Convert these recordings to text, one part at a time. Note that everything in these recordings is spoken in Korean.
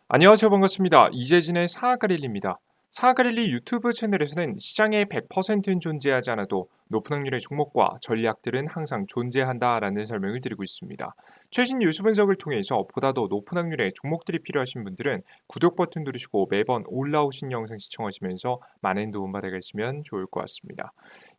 안녕하세요. 반갑습니다. 이재진의 사하가릴리입니다. 사하가릴리 유튜브 채널에서는 시장에 100%는 존재하지 않아도 높은 확률의 종목과 전략들은 항상 존재한다라는 설명을 드리고 있습니다. 최신 뉴스 분석을 통해서 보다 더 높은 확률의 종목들이 필요하신 분들은 구독 버튼 누르시고 매번 올라오신 영상 시청하시면서 많은 도움 받아가시면 좋을 것 같습니다.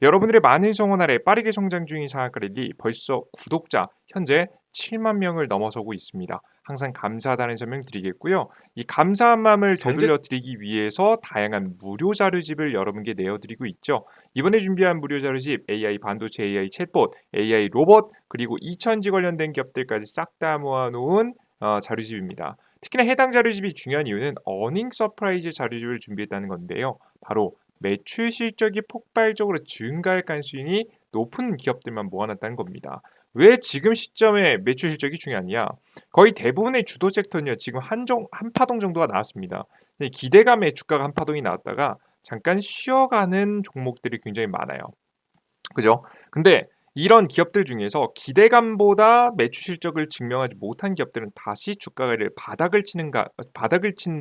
여러분들의 많은 성원 아래 빠르게 성장 중인 사하가릴리 벌써 구독자 현재 7만 명을 넘어서고 있습니다. 항상 감사하다는 설명 드리겠고요. 이 감사한 마음을 경제 되돌려 드리기 위해서 다양한 무료 자료집을 여러분께 내어드리고 있죠. 이번에 준비한 무료 자료집 AI 반도체, AI 챗봇, AI 로봇 그리고 2000지 관련된 기업들까지 싹 다 모아놓은 자료집입니다. 특히나 해당 자료집이 중요한 이유는 어닝 서프라이즈 자료집을 준비했다는 건데요. 바로 매출 실적이 폭발적으로 증가할 가능성이 높은 기업들만 모아놨다는 겁니다. 왜 지금 시점에 매출 실적이 중요하냐? 거의 대부분의 주도 섹터는요. 지금 한파동 정도가 나왔습니다. 근데 기대감에 주가가 한파동이 나왔다가 잠깐 쉬어가는 종목들이 굉장히 많아요. 그죠? 근데 이런 기업들 중에서 기대감보다 매출 실적을 증명하지 못한 기업들은 다시 주가를 바닥을 치는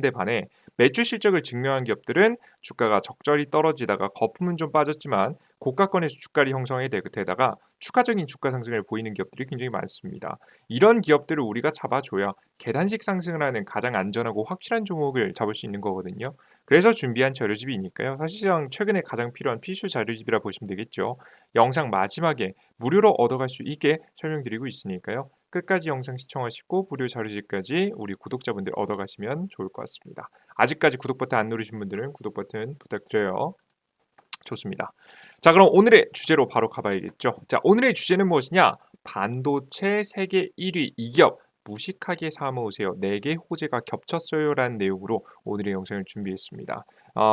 데 반해 매출 실적을 증명한 기업들은 주가가 적절히 떨어지다가 거품은 좀 빠졌지만 고가권에서 주가를 형성하게 되다가 추가적인 주가 상승을 보이는 기업들이 굉장히 많습니다. 이런 기업들을 우리가 잡아줘야 계단식 상승을 하는 가장 안전하고 확실한 종목을 잡을 수 있는 거거든요. 그래서 준비한 자료집이니까요. 사실상 최근에 가장 필요한 필수 자료집이라 보시면 되겠죠. 영상 마지막에 무료로 얻어갈 수 있게 설명드리고 있으니까요. 끝까지 영상 시청하시고 무료 자료집까지 우리 구독자분들 얻어가시면 좋을 것 같습니다. 아직까지 구독 버튼 안 누르신 분들은 구독 버튼 부탁드려요. 좋습니다. 자, 그럼 오늘의 주제로 바로 가봐야겠죠. 자, 오늘의 주제는 무엇이냐? 반도체 세계 1위 이기업 무식하게 사모으세요. 4개 호재가 겹쳤어요라는 내용으로 오늘의 영상을 준비했습니다.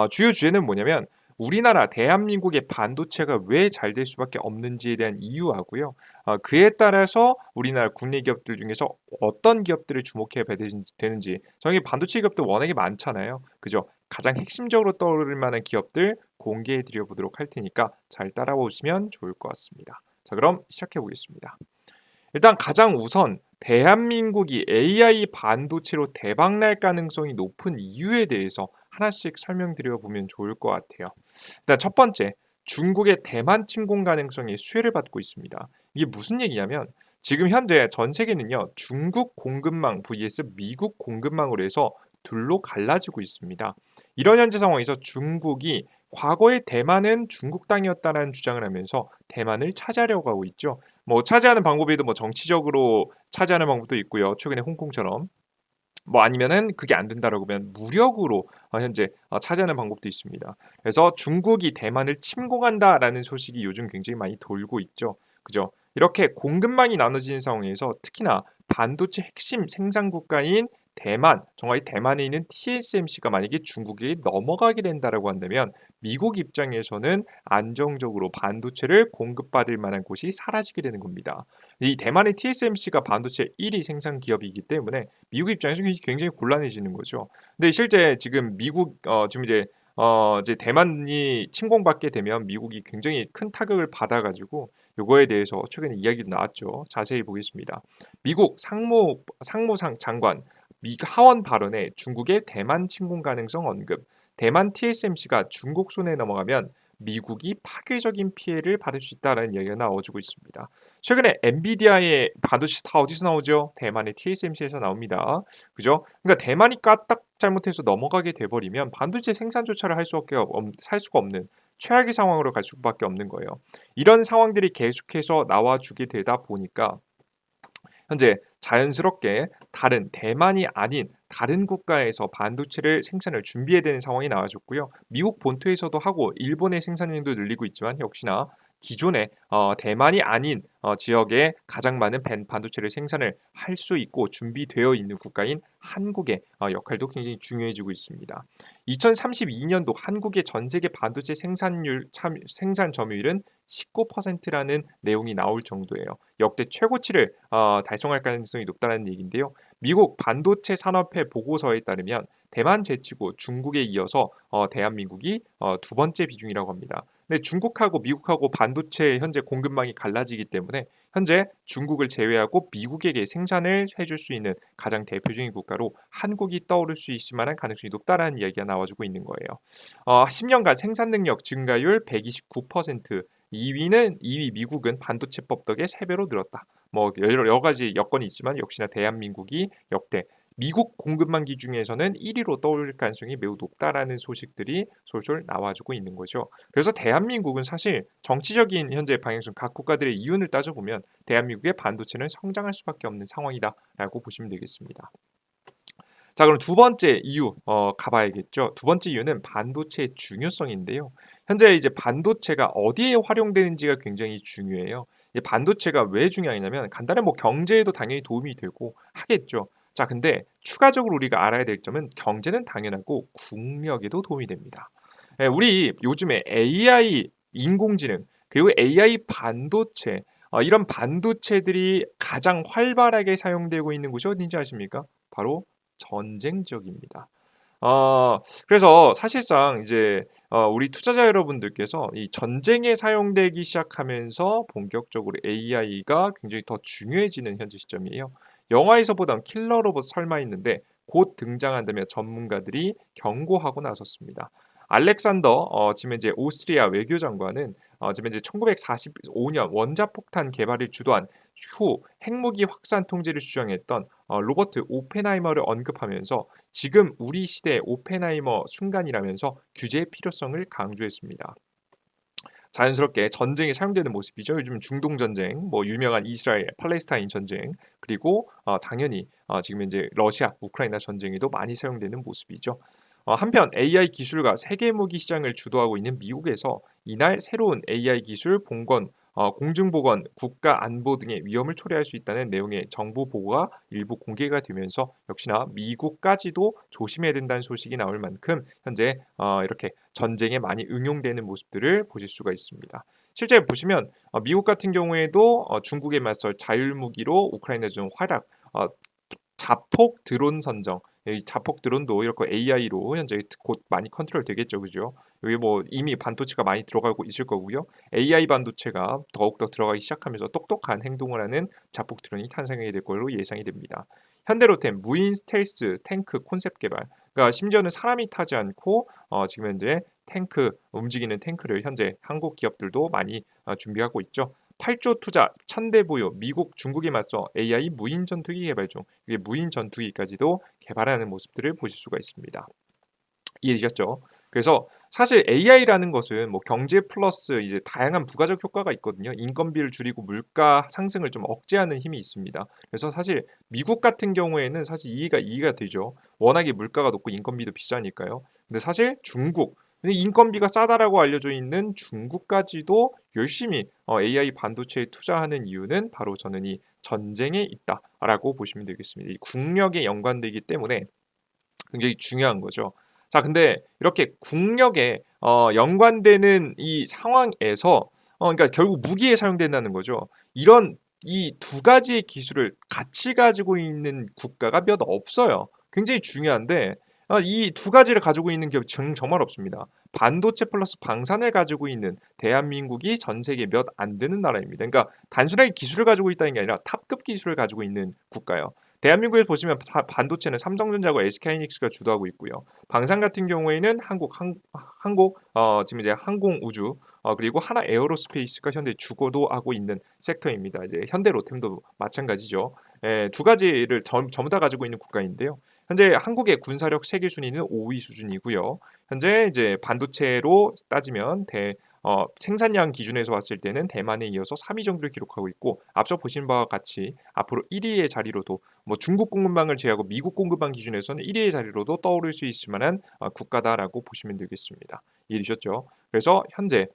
주요 주제는 뭐냐면 우리나라 대한민국의 반도체가 왜 잘 될 수밖에 없는지에 대한 이유하고요. 그에 따라서 우리나라 국내 기업들 중에서 어떤 기업들을 주목해 봐야 되는지. 저희 반도체 기업도 워낙에 많잖아요. 그죠? 가장 핵심적으로 떠오를 만한 기업들 공개해 드려 보도록 할 테니까 잘 따라오시면 좋을 것 같습니다. 자, 그럼 시작해 보겠습니다. 일단 가장 우선 대한민국이 AI 반도체로 대박 날 가능성이 높은 이유에 대해서 하나씩 설명드려 보면 좋을 것 같아요. 일단 첫 번째, 중국의 대만 침공 가능성이 수혜를 받고 있습니다. 이게 무슨 얘기냐면 지금 현재 전 세계는요, 중국 공급망 vs 미국 공급망으로 해서 둘로 갈라지고 있습니다. 이런 현재 상황에서 중국이 과거에 대만은 중국 땅이었다는 주장을 하면서 대만을 차지하려고 하고 있죠. 뭐 차지하는 방법에도 뭐 정치적으로 차지하는 방법도 있고요. 최근에 홍콩처럼 뭐 아니면은 그게 안 된다라고 하면 무력으로 현재 차지하는 방법도 있습니다. 그래서 중국이 대만을 침공한다라는 소식이 요즘 굉장히 많이 돌고 있죠. 그죠? 이렇게 공급망이 나눠지는 상황에서 특히나 반도체 핵심 생산 국가인 대만, 정확히 대만에 있는 TSMC가 만약에 중국에 넘어가게 된다라고 한다면 미국 입장에서는 안정적으로 반도체를 공급받을 만한 곳이 사라지게 되는 겁니다. 이 대만의 TSMC가 반도체 1위 생산 기업이기 때문에 미국 입장에서 굉장히 곤란해지는 거죠. 근데 실제 지금 미국 지금 이제 대만이 침공받게 되면 미국이 굉장히 큰 타격을 받아가지고 요거에 대해서 최근에 이야기도 나왔죠. 자세히 보겠습니다. 미국 상무상 장관 미 하원 발언에 중국의 대만 침공 가능성 언급. 대만 TSMC가 중국 손에 넘어가면 미국이 파괴적인 피해를 받을 수 있다는 이야기가 나와주고 있습니다. 최근에 엔비디아의 반도체 다 어디서 나오죠? 대만의 TSMC에서 나옵니다. 그죠? 그러니까 대만이 까딱 잘못해서 넘어가게 돼버리면 반도체 생산조차를 살 수가 없는 최악의 상황으로 갈 수밖에 없는 거예요. 이런 상황들이 계속해서 나와주게 되다 보니까 현재 자연스럽게 다른 대만이 아닌 다른 국가에서 반도체를 생산을 준비해야 되는 상황이 나와졌고요. 미국 본토에서도 하고 일본의 생산량도 늘리고 있지만 역시나 기존의 대만이 아닌 지역에 가장 많은 반도체를 생산을 할 수 있고 준비되어 있는 국가인 한국의 역할도 굉장히 중요해지고 있습니다. 2032년도 한국의 전 세계 반도체 생산 점유율은 19%라는 내용이 나올 정도예요. 역대 최고치를 달성할 가능성이 높다는 얘기인데요. 미국 반도체 산업회 보고서에 따르면 대만 제치고 중국에 이어서 대한민국이 두 번째 비중이라고 합니다. 근데 중국하고 미국하고 반도체 현재 공급망이 갈라지기 때문에 현재 중국을 제외하고 미국에게 생산을 해줄 수 있는 가장 대표적인 국가로 한국이 떠오를 수 있을 만한 가능성이 높다라는 이야기가 나와주고 있는 거예요. 10년간 생산 능력 증가율 129%, 2위 미국은 반도체법 덕에 3배로 늘었다. 뭐 여러 가지 여건이 있지만 역시나 대한민국이 역대 미국 공급망기 중에서는 1위로 떠오를 가능성이 매우 높다라는 소식들이 솔솔 나와주고 있는 거죠. 그래서 대한민국은 사실 정치적인 현재 방향성 각 국가들의 이윤을 따져보면 대한민국의 반도체는 성장할 수밖에 없는 상황이다라고 보시면 되겠습니다. 자, 그럼 두 번째 이유 가봐야겠죠. 두 번째 이유는 반도체의 중요성인데요. 현재 이제 반도체가 어디에 활용되는지가 굉장히 중요해요. 이 반도체가 왜 중요하냐면 간단히 뭐 경제에도 당연히 도움이 되고 하겠죠. 자, 근데 추가적으로 우리가 알아야 될 점은 경제는 당연하고 국력에도 도움이 됩니다. 예, 우리 요즘에 AI, 인공지능 그리고 AI 반도체 이런 반도체들이 가장 활발하게 사용되고 있는 곳이 어딘지 아십니까? 바로 전쟁 지역입니다. 그래서 사실상 이제 우리 투자자 여러분들께서 이 전쟁에 사용되기 시작하면서 본격적으로 AI가 굉장히 더 중요해지는 현재 시점이에요. 영화에서 보던 킬러 로봇 설마 있는데 곧 등장한다며 전문가들이 경고하고 나섰습니다. 알렉산더 지금 이제 오스트리아 외교장관은 지금 이제 1945년 원자폭탄 개발을 주도한 후 핵무기 확산 통제를 주장했던 로버트 오펜하이머를 언급하면서 지금 우리 시대의 오펜하이머 순간이라면서 규제의 필요성을 강조했습니다. 자연스럽게 전쟁에 사용되는 모습이죠. 요즘 중동 전쟁, 뭐 유명한 이스라엘, 팔레스타인 전쟁, 그리고 당연히 지금 이제 러시아, 우크라이나 전쟁에도 많이 사용되는 모습이죠. 한편 AI 기술과 세계 무기 시장을 주도하고 있는 미국에서 이날 새로운 AI 기술 봉건, 공중보건, 국가 안보 등의 위험을 초래할 수 있다는 내용의 정보 보고가 일부 공개가 되면서 역시나 미국까지도 조심해야 된다는 소식이 나올 만큼 현재 이렇게 전쟁에 많이 응용되는 모습들을 보실 수가 있습니다. 실제 보시면 미국 같은 경우에도 중국에 맞설 자율무기로 우크라이나 중 활약, 자폭 드론 선정, 이 자폭 드론도 이렇게 AI로 현재 곧 많이 컨트롤 되겠죠, 그죠? 여기 뭐 이미 반도체가 많이 들어가고 있을 거고요. AI 반도체가 더욱더 들어가기 시작하면서 똑똑한 행동을 하는 자폭 드론이 탄생하게 될 걸로 예상이 됩니다. 현대로템 무인 스텔스 탱크 콘셉트 개발, 그러니까 심지어는 사람이 타지 않고 지금 현재 탱크 움직이는 탱크를 현재 한국 기업들도 많이 준비하고 있죠. 8조 투자, 1000대 보유, 미국, 중국에 맞서 AI 무인 전투기 개발 중, 이게 무인 전투기까지도 개발하는 모습들을 보실 수가 있습니다. 이해되셨죠? 그래서 사실 AI라는 것은 뭐 경제 플러스 이제 다양한 부가적 효과가 있거든요. 인건비를 줄이고 물가 상승을 좀 억제하는 힘이 있습니다. 그래서 사실 미국 같은 경우에는 사실 이해가 되죠. 워낙에 물가가 높고 인건비도 비싸니까요. 근데 사실 중국, 근데 인건비가 싸다라고 알려져 있는 중국까지도 열심히 AI 반도체에 투자하는 이유는 바로 저는 이 전쟁에 있다라고 보시면 되겠습니다. 이 국력에 연관되기 때문에 굉장히 중요한 거죠. 자, 근데 이렇게 국력에 연관되는 이 상황에서 그러니까 결국 무기에 사용된다는 거죠. 이런 이 두 가지의 기술을 같이 가지고 있는 국가가 몇 없어요. 굉장히 중요한데 이 두 가지를 가지고 있는 기업이 정말 없습니다. 반도체 플러스 방산을 가지고 있는 대한민국이 전 세계에 몇 안 되는 나라입니다. 그러니까 단순하게 기술을 가지고 있다는 게 아니라 탑급 기술을 가지고 있는 국가예요. 대한민국에 보시면 반도체는 삼성전자와 SK하이닉스가 주도하고 있고요. 방산 같은 경우에는 한국 지금 이제 항공우주 그리고 하나 에어로스페이스가 현재 주도도 하고 있는 섹터입니다. 이제 현대로템도 마찬가지죠. 예, 두 가지를 전부 다 가지고 있는 국가인데요. 현재 한국의 군사력 세계 순위는 5위 수준이고요. 현재 이제 반도체로 따지면 생산량 기준에서 봤을 때는 대만에 이어서 3위 정도를 기록하고 있고 앞서 보신 바와 같이 앞으로 1위의 자리로도 뭐 중국 공급망을 제외하고 미국 공급망 기준에서는 1위의 자리로도 떠오를 수 있을 만한 국가다라고 보시면 되겠습니다. 이해되셨죠? 그래서 현재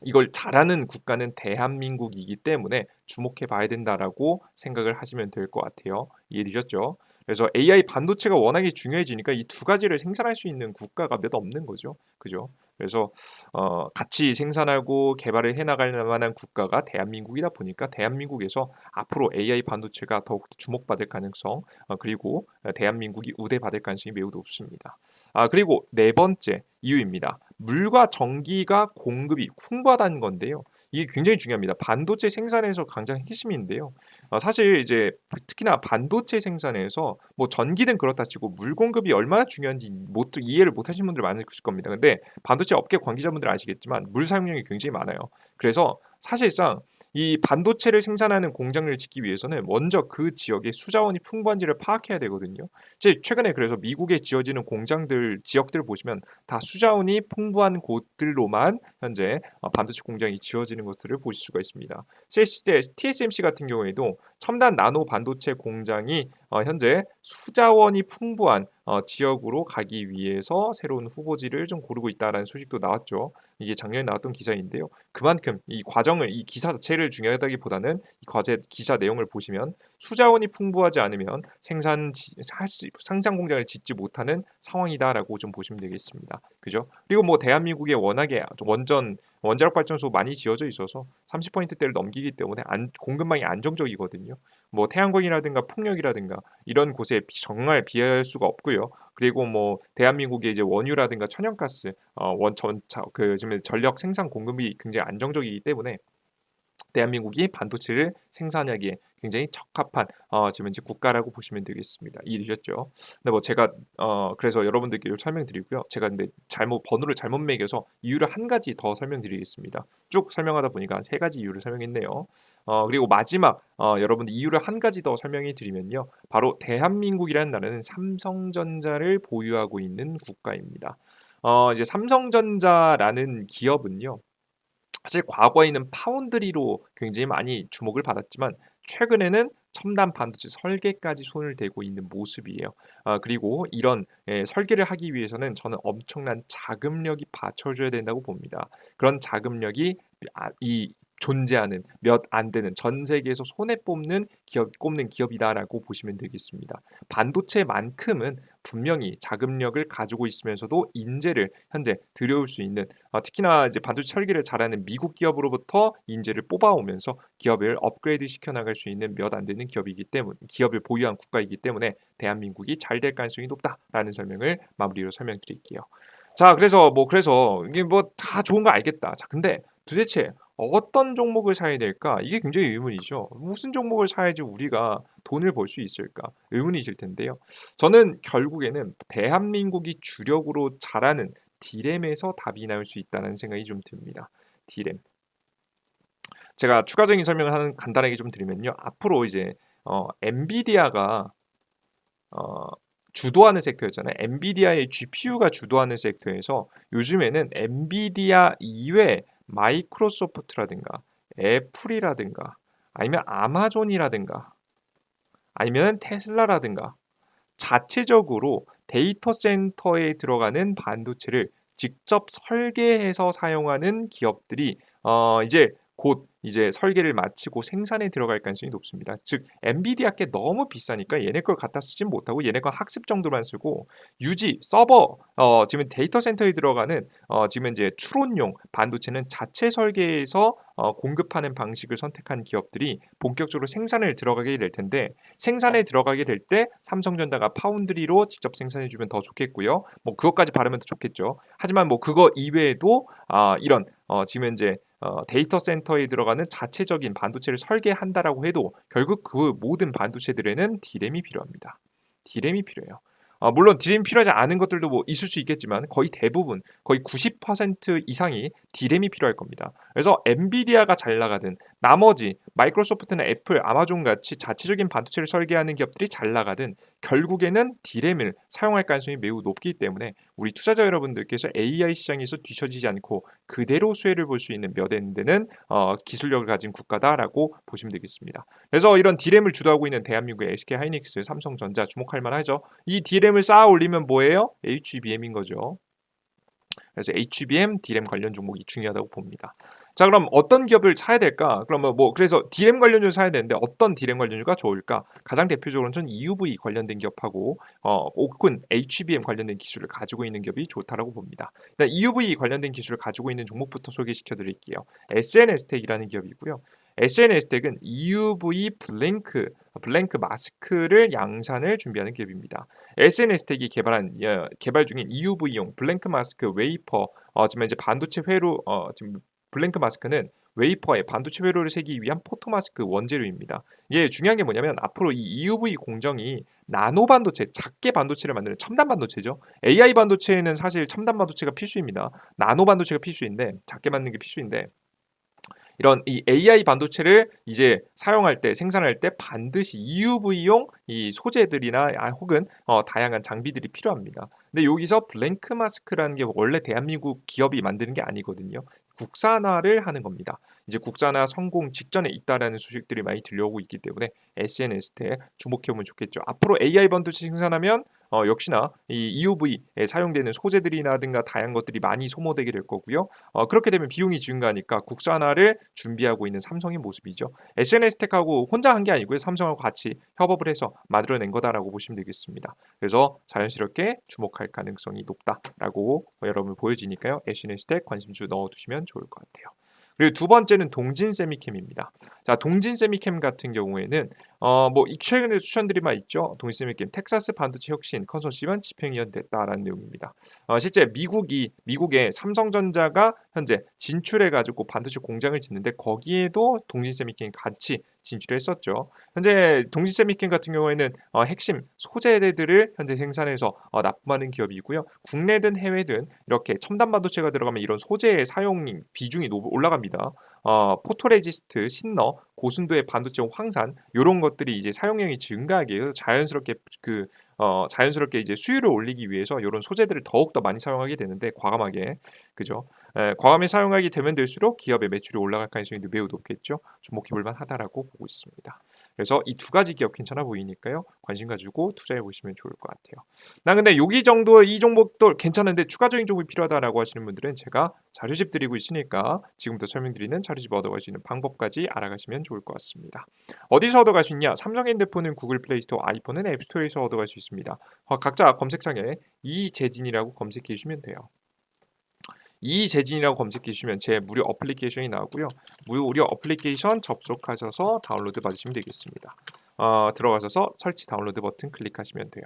이걸 잘하는 국가는 대한민국이기 때문에 주목해 봐야 된다라고 생각을 하시면 될 것 같아요. 이해되셨죠? 그래서 AI 반도체가 워낙에 중요해지니까 이 두 가지를 생산할 수 있는 국가가 몇 없는 거죠. 그죠? 그래서 같이 생산하고 개발을 해 나갈 만한 국가가 대한민국이다 보니까 대한민국에서 앞으로 AI 반도체가 더욱 주목받을 가능성, 그리고 대한민국이 우대받을 가능성이 매우 높습니다. 그리고 네 번째 이유입니다. 물과 전기가 공급이 풍부하다는 건데요. 이게 굉장히 중요합니다. 반도체 생산에서 가장 핵심인데요. 사실 이제 특히나 반도체 생산에서 뭐 전기는 그렇다 치고 물 공급이 얼마나 중요한지 이해를 못 하시는 분들 많으실 겁니다. 근데 반도체 업계 관계자분들은 아시겠지만 물 사용량이 굉장히 많아요. 그래서 사실상 이 반도체를 생산하는 공장을 짓기 위해서는 먼저 그 지역의 수자원이 풍부한지를 파악해야 되거든요. 이제 최근에 그래서 미국에 지어지는 공장들 지역들을 보시면 다 수자원이 풍부한 곳들로만 현재 반도체 공장이 지어지는 것들을 보실 수가 있습니다. 실제 TSMC 같은 경우에도 첨단 나노 반도체 공장이 현재 수자원이 풍부한 지역으로 가기 위해서 새로운 후보지를 좀 고르고 있다라는 소식도 나왔죠. 이게 작년에 나왔던 기사인데요. 그만큼 이 과정을 이 기사 자체를 중요하다기보다는 이 과제 기사 내용을 보시면 수자원이 풍부하지 않으면 상상 공장을 짓지 못하는 상황이다라고 좀 보시면 되겠습니다. 그죠? 그리고 뭐 대한민국에 워낙에 원자력 발전소 많이 지어져 있어서 30%대를 넘기기 때문에 공급망이 안정적이거든요. 뭐 태양광이라든가 풍력이라든가 이런 곳에 정말 비할 수가 없고요. 그리고 뭐 대한민국의 이제 원유라든가 천연가스, 그 지금 전력 생산 공급이 굉장히 안정적이기 때문에 대한민국이 반도체를 생산하기에 굉장히 적합한 지금 이제 국가라고 보시면 되겠습니다. 이해되셨죠? 근데 뭐 제가 그래서 여러분들께 설명드리고요. 제가 근데 번호를 잘못 매겨서 이유를 한 가지 더 설명드리겠습니다. 쭉 설명하다 보니까 세 가지 이유를 설명했네요. 그리고 마지막 여러분들 이유를 한 가지 더 설명해 드리면요. 바로 대한민국이라는 나라는 삼성전자를 보유하고 있는 국가입니다. 이제 삼성전자라는 기업은요. 사실 과거에는 파운드리로 굉장히 많이 주목을 받았지만 최근에는 첨단 반도체 설계까지 손을 대고 있는 모습이에요. 그리고 이런 설계를 하기 위해서는 저는 엄청난 자금력이 받쳐줘야 된다고 봅니다. 그런 자금력이 이 존재하는 몇 안 되는 전 세계에서 꼽는 기업이다라고 보시면 되겠습니다. 반도체만큼은 분명히 자금력을 가지고 있으면서도 인재를 현재 들여올 수 있는 특히나 이제 반도체 설계를 잘하는 미국 기업으로부터 인재를 뽑아오면서 기업을 업그레이드 시켜 나갈 수 있는 몇 안 되는 기업을 보유한 국가이기 때문에 대한민국이 잘 될 가능성이 높다라는 설명을 마무리로 설명드릴게요. 자, 그래서 이게 뭐 다 좋은 거 알겠다. 자, 근데 도대체 어떤 종목을 사야 될까? 이게 굉장히 의문이죠. 무슨 종목을 사야지 우리가 돈을 벌 수 있을까? 의문이실 텐데요. 저는 결국에는 대한민국이 주력으로 잘하는 디램에서 답이 나올 수 있다는 생각이 좀 듭니다. 디램. 제가 추가적인 설명을 간단하게 좀 드리면요. 앞으로 이제 엔비디아가 어, 주도하는 섹터였잖아요. 엔비디아의 GPU가 주도하는 섹터에서 요즘에는 엔비디아 이외 마이크로소프트라든가 애플이라든가 아니면 아마존이라든가 아니면 테슬라라든가 자체적으로 데이터 센터에 들어가는 반도체를 직접 설계해서 사용하는 기업들이 이제 곧 이제 설계를 마치고 생산에 들어갈 가능성이 높습니다. 즉 엔비디아 게 너무 비싸니까 얘네 걸 갖다 쓰진 못하고 얘네 건 학습 정도만 쓰고 유지 서버 지금 데이터 센터에 들어가는 지금 이제 추론용 반도체는 자체 설계해서 공급하는 방식을 선택한 기업들이 본격적으로 생산을 들어가게 될 텐데 생산에 들어가게 될 때 삼성전자가 파운드리로 직접 생산해 주면 더 좋겠고요. 뭐 그것까지 바르면 더 좋겠죠. 하지만 뭐 그거 이외에도 이런 지금 현재 데이터 센터에 들어가는 자체적인 반도체를 설계한다라고 해도 결국 그 모든 반도체들에는 디램이 필요합니다. 디램이 필요해요. 물론 디램이 필요하지 않은 것들도 뭐 있을 수 있겠지만 거의 대부분 거의 90% 이상이 디램이 필요할 겁니다. 그래서 엔비디아가 잘 나가든 나머지 마이크로소프트나 애플, 아마존 같이 자체적인 반도체를 설계하는 기업들이 잘 나가든 결국에는 디램을 사용할 가능성이 매우 높기 때문에 우리 투자자 여러분들께서 AI 시장에서 뒤처지지 않고 그대로 수혜를 볼 수 있는 몇 엔데는 기술력을 가진 국가다라고 보시면 되겠습니다. 그래서 이런 디램을 주도하고 있는 대한민국의 SK 하이닉스, 삼성전자 주목할 만하죠. 이 디램을 쌓아 올리면 뭐예요? HBM인 거죠. 그래서 HBM, DRAM 관련 종목이 중요하다고 봅니다. 자, 그럼 어떤 기업을 사야 될까? 그러면 뭐 그래서 DRAM 관련주를 사야 되는데 어떤 DRAM 관련주가 좋을까? 가장 대표적으로는 전 EUV 관련된 기업하고 혹은 HBM 관련된 기술을 가지고 있는 기업이 좋다라고 봅니다. 일단 EUV 관련된 기술을 가지고 있는 종목부터 소개시켜 드릴게요. SNS텍이라는 기업이고요. SNS텍은 EUV 블랭크 마스크를 양산을 준비하는 기업입니다. SNS텍이 개발 중인 EUV용 블랭크 마스크 웨이퍼 지금 이제 반도체 회로 지금 블랭크 마스크는 웨이퍼에 반도체 회로를 새기기 위한 포토 마스크 원재료입니다. 이게 중요한 게 뭐냐면 앞으로 이 EUV 공정이 나노 반도체, 작게 반도체를 만드는 첨단 반도체죠. AI 반도체에는 사실 첨단 반도체가 필수입니다. 나노 반도체가 필수인데 작게 만드는 게 필수인데 이런 이 AI 반도체를 이제 사용할 때 생산할 때 반드시 EUV용 이 소재들이나 혹은 다양한 장비들이 필요합니다. 근데 여기서 블랭크 마스크라는 게 원래 대한민국 기업이 만드는 게 아니거든요. 국산화를 하는 겁니다. 이제 국산화 성공 직전에 있다라는 소식들이 많이 들려오고 있기 때문에 SNS에 주목해 보면 좋겠죠. 앞으로 AI 반도체 생산하면 역시나 이 EUV에 사용되는 소재들이라든가 다양한 것들이 많이 소모되게 될 거고요. 그렇게 되면 비용이 증가하니까 국산화를 준비하고 있는 삼성의 모습이죠. SNS텍하고 혼자 한 게 아니고요. 삼성하고 같이 협업을 해서 만들어낸 거다라고 보시면 되겠습니다. 그래서 자연스럽게 주목할 가능성이 높다라고 여러분 보여지니까요. SNS텍 관심주 넣어두시면 좋을 것 같아요. 그리고 두 번째는 동진 세미캠입니다. 자, 동진 세미캠 같은 경우에는 뭐 최근에 추천드린 바 있죠. 동진 세미캠 텍사스 반도체 혁신 컨소시엄 집행위원 됐다라는 내용입니다. 실제 미국의 삼성전자가 현재 진출해 가지고 반도체 공장을 짓는데 거기에도 동진 세미캠이 같이 진출했었죠. 현재 동진 세미캠 같은 경우에는 핵심 소재들을 현재 생산해서 납품하는 기업이고요. 국내든 해외든 이렇게 첨단 반도체가 들어가면 이런 소재의 사용 비중이 올라갑니다. 포토레지스트, 신너, 고순도의 반도체 황산 요런 것들이 이제 사용량이 증가하게 해서 자연스럽게 이제 수율을 올리기 위해서 요런 소재들을 더욱더 많이 사용하게 되는데 과감하게 그죠? 과감히 사용하게 되면 될수록 기업의 매출이 올라갈 가능성이 매우 높겠죠. 주목해 볼 만하다라고 보고 있습니다. 그래서 이 두 가지 기업 괜찮아 보이니까요. 관심 가지고 투자해 보시면 좋을 것 같아요. 나 근데 여기 정도 이 종목도 괜찮은데 추가적인 종목이 필요하다라고 하시는 분들은 제가 자료집 드리고 있으니까 지금부터 설명드리는 자료집 얻어갈 수 있는 방법까지 알아가시면 좋을 것 같습니다. 어디서 얻어갈 수 있냐? 삼성 핸드폰은 구글 플레이스토어, 아이폰은 앱스토어에서 얻어갈 수 있습니다. 각자 검색창에 이재진이라고 검색해 주시면 돼요. 이재진이라고 검색해 주시면 제 무료 어플리케이션이 나오고요. 무료 어플리케이션 접속하셔서 다운로드 받으시면 되겠습니다. 들어가셔서 설치 다운로드 버튼 클릭하시면 돼요.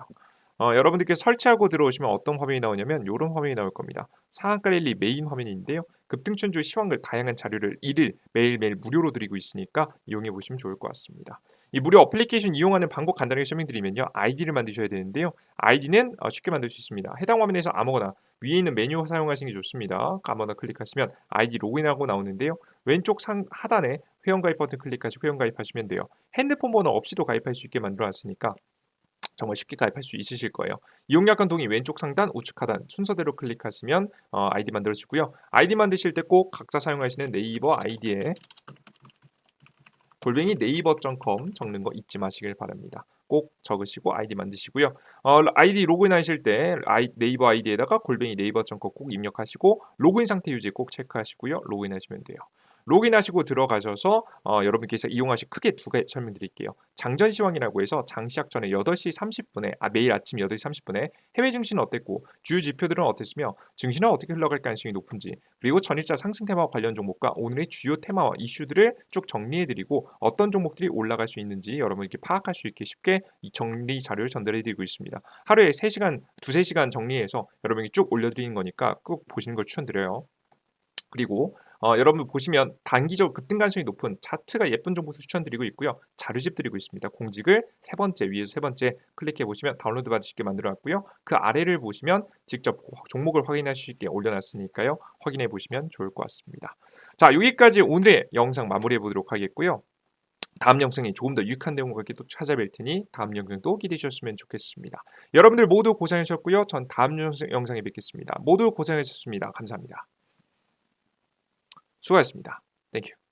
여러분들께 설치하고 들어오시면 어떤 화면이 나오냐면 이런 화면이 나올 겁니다. 상한가 랠리 메인 화면인데요. 급등천주 시황글 다양한 자료를 일일 매일매일 무료로 드리고 있으니까 이용해 보시면 좋을 것 같습니다. 이 무료 어플리케이션 이용하는 방법 간단하게 설명드리면요. 아이디를 만드셔야 되는데요. 아이디는 쉽게 만들 수 있습니다. 해당 화면에서 아무거나 위에 있는 메뉴 사용하시는 게 좋습니다. 아무거나 클릭하시면 아이디 로그인하고 나오는데요. 왼쪽 상 하단에 회원가입 버튼 클릭하시고 회원가입하시면 돼요. 핸드폰 번호 없이도 가입할 수 있게 만들어놨으니까 정말 쉽게 가입할 수 있으실 거예요. 이용약관 동의 왼쪽 상단 우측 하단 순서대로 클릭하시면 아이디 만들어지고요. 아이디 만드실 때 꼭 각자 사용하시는 네이버 아이디에 골뱅이 네이버.com 적는 거 잊지 마시길 바랍니다. 꼭 적으시고 아이디 만드시고요. 아이디 로그인하실 때 네이버 아이디에다가 골뱅이 네이버.com 꼭 입력하시고 로그인 상태 유지 꼭 체크하시고요. 로그인하시면 돼요. 로그인하시고 들어가셔서 여러분께서 이용하실 크게 두 가지 설명드릴게요. 장전 시황이라고 해서 장시작 전에 8시 30분에 매일 아침 8시 30분에 해외 증시는 어땠고 주요 지표들은 어땠으며 증시는 어떻게 흘러갈 가능성이 높은지 그리고 전일자 상승 테마와 관련 종목과 오늘의 주요 테마와 이슈들을 쭉 정리해드리고 어떤 종목들이 올라갈 수 있는지 여러분께 파악할 수 있게 쉽게 이 정리 자료를 전달해드리고 있습니다. 하루에 3시간, 2-3시간 정리해서 여러분에게 쭉 올려드리는 거니까 꼭 보시는 걸 추천드려요. 그리고 여러분 보시면 단기적 급등 가능성이 높은 차트가 예쁜 종목도 추천드리고 있고요. 자료집 드리고 있습니다. 공직을 위에서 세 번째 클릭해 보시면 다운로드 받으실 게 만들어 놨고요. 그 아래를 보시면 직접 종목을 확인하실 수 있게 올려놨으니까요. 확인해 보시면 좋을 것 같습니다. 자, 여기까지 오늘의 영상 마무리해 보도록 하겠고요. 다음 영상에 조금 더 유익한 내용과 함께 또 찾아뵐 테니 다음 영상도 기대해 주셨으면 좋겠습니다. 여러분들 모두 고생하셨고요. 전 다음 영상에 뵙겠습니다. 모두 고생하셨습니다. 감사합니다. 수고하셨습니다. 땡큐.